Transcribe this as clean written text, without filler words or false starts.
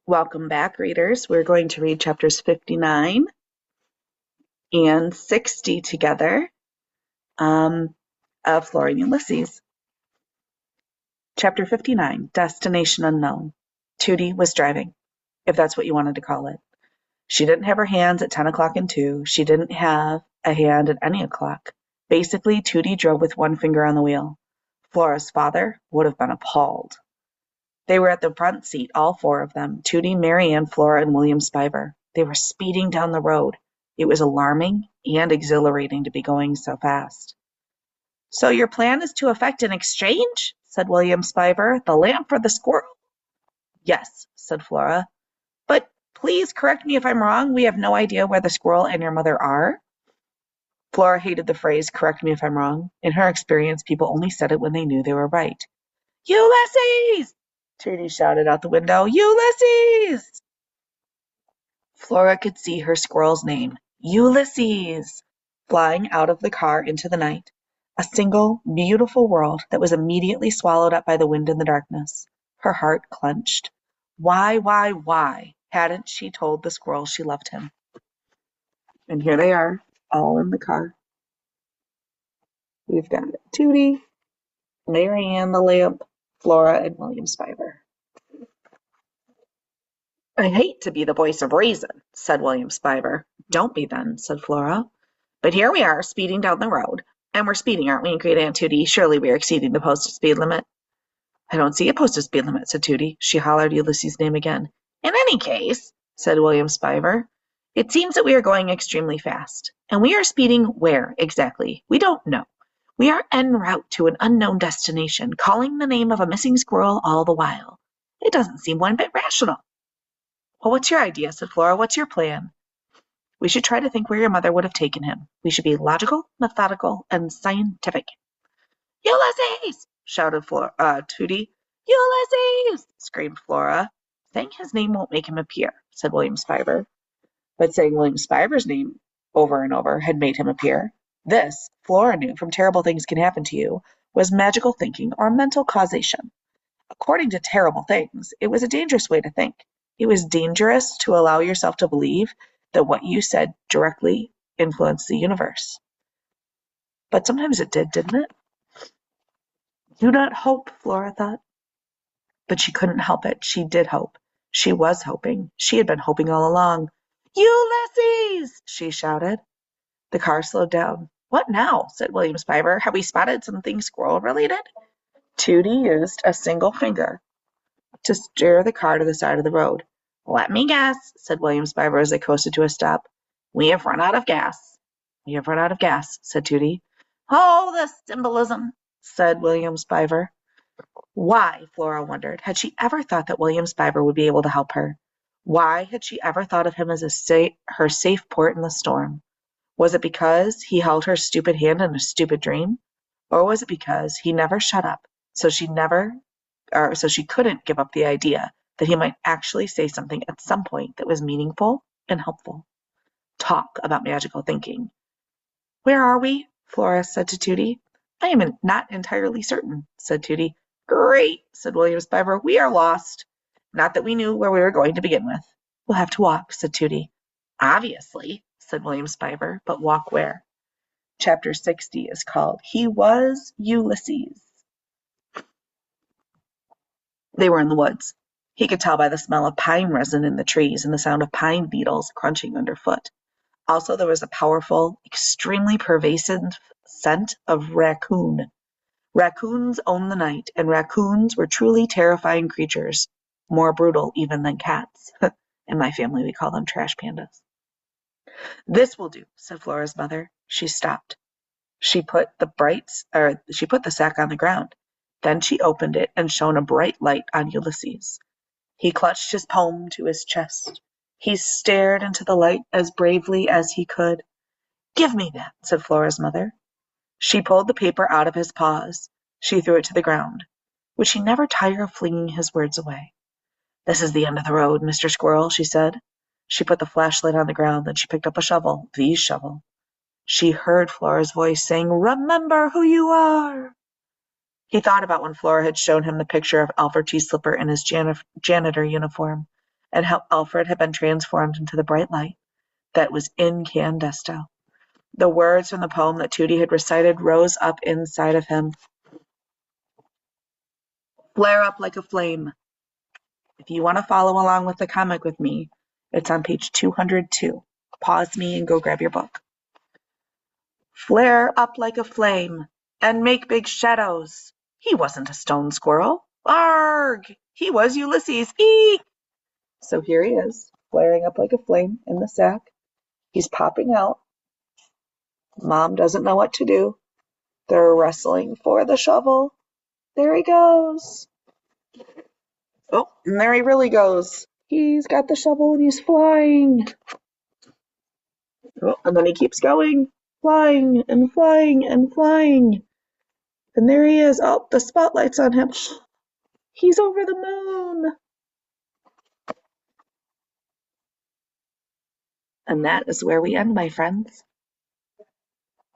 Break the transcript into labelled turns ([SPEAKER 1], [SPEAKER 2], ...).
[SPEAKER 1] Welcome back, readers. We're going to read chapters 59 and 60 together of Flora and Ulysses. Chapter 59, Destination Unknown. Tootie was driving, if that's what you wanted to call it. She didn't have her hands at 10 o'clock and 2. She didn't have a hand at any o'clock. Basically, Tootie drove with one finger on the wheel. Flora's father would have been appalled. They were at the front seat, all four of them, Tootie, Mary Ann, Flora, and William Spiver. They were speeding down the road. It was alarming and exhilarating to be going so fast. "So your plan is to effect an exchange?" said William Spiver. "The lamp for the squirrel?" "Yes," said Flora. "But please correct me if I'm wrong. We have no idea where the squirrel and your mother are." Flora hated the phrase, "correct me if I'm wrong." In her experience, people only said it when they knew they were right. "Ulysses!" Tootie shouted out the window. "Ulysses!" Flora could see her squirrel's name, Ulysses, flying out of the car into the night. A single, beautiful world that was immediately swallowed up by the wind and the darkness. Her heart clenched. Why hadn't she told the squirrel she loved him? And here they are, all in the car. We've got Tootie, Mary Ann the lamp, Flora, and William Spiver. "I hate to be the voice of reason," said William Spiver. "Don't be then," said Flora. "But here we are, speeding down the road. And we're speeding, aren't we, Great Aunt Tootie? Surely we are exceeding the posted speed limit." "I don't see a posted speed limit," said Tootie. She hollered Ulysses' name again. "In any case," said William Spiver, "it seems that we are going extremely fast. And we are speeding where, exactly? We don't know. We are en route to an unknown destination, calling the name of a missing squirrel all the while. It doesn't seem one bit rational." "Well, what's your idea?" said Flora. "What's your plan?" "We should try to think where your mother would have taken him. We should be logical, methodical, and scientific." "Ulysses!" shouted Tootie. "Ulysses!" screamed Flora. "Saying his name won't make him appear," said William Spiver. But saying William Spiver's name over and over had made him appear. This, Flora knew from Terrible Things Can Happen to You, was magical thinking or mental causation. According to Terrible Things, it was a dangerous way to think. It was dangerous to allow yourself to believe that what you said directly influenced the universe. But sometimes it did, didn't it? Do not hope, Flora thought. But she couldn't help it. She did hope. She was hoping. She had been hoping all along. "Ulysses!" she shouted. The car slowed down. "What now?" said William Spiver. "Have we spotted something squirrel-related?" Tootie used a single finger to steer the car to the side of the road. "Let me guess," said William Spiver as they coasted to a stop. "We have run out of gas." "We have run out of gas," said Tootie. "Oh, the symbolism," said William Spiver. Why, Flora wondered, had she ever thought that William Spiver would be able to help her? Why had she ever thought of him as her safe port in the storm? Was it because he held her stupid hand in a stupid dream? Or was it because he never shut up, so she couldn't give up the idea that he might actually say something at some point that was meaningful and helpful? Talk about magical thinking. "Where are we?" Flora said to Tootie. "I am not entirely certain," said Tootie. "Great," said William Spiver. "We are lost. Not that we knew where we were going to begin with." "We'll have to walk," said Tootie. "Obviously," said William Spiver, "but walk where?" Chapter 60 is called He Was Ulysses. They were in the woods. He could tell by the smell of pine resin in the trees and the sound of pine needles crunching underfoot. Also, there was a powerful, extremely pervasive scent of raccoon. Raccoons own the night, and raccoons were truly terrifying creatures, more brutal even than cats. In my family, we call them trash pandas. "This will do," said Flora's mother. She stopped. She put the sack on the ground. Then she opened it and shone a bright light on Ulysses. He clutched his palm to his chest. He stared into the light as bravely as he could. "Give me that," said Flora's mother. She pulled the paper out of his paws. She threw it to the ground. Would she never tire of flinging his words away? "This is the end of the road, Mr. Squirrel," she said. She put the flashlight on the ground, then she picked up a shovel, the shovel. She heard Flora's voice saying, "Remember who you are." He thought about when Flora had shown him the picture of Alfred T. Slipper in his janitor uniform. and how Alfred had been transformed into the bright light that was incandescent. The words from the poem that Tootie had recited rose up inside of him. Flare up like a flame. If you want to follow along with the comic with me, it's on page 202. Pause me and go grab your book. Flare up like a flame and make big shadows. He wasn't a stone squirrel. Arg! He was Ulysses. Eek! So here he is, flaring up like a flame in the sack. He's popping out. Mom doesn't know what to do. They're wrestling for the shovel. There he goes. Oh, and there he really goes. He's got the shovel and he's flying. Oh, and then he keeps going, flying and flying and flying. And there he is. Oh, the spotlight's on him. He's over the moon. And that is where we end, my friends.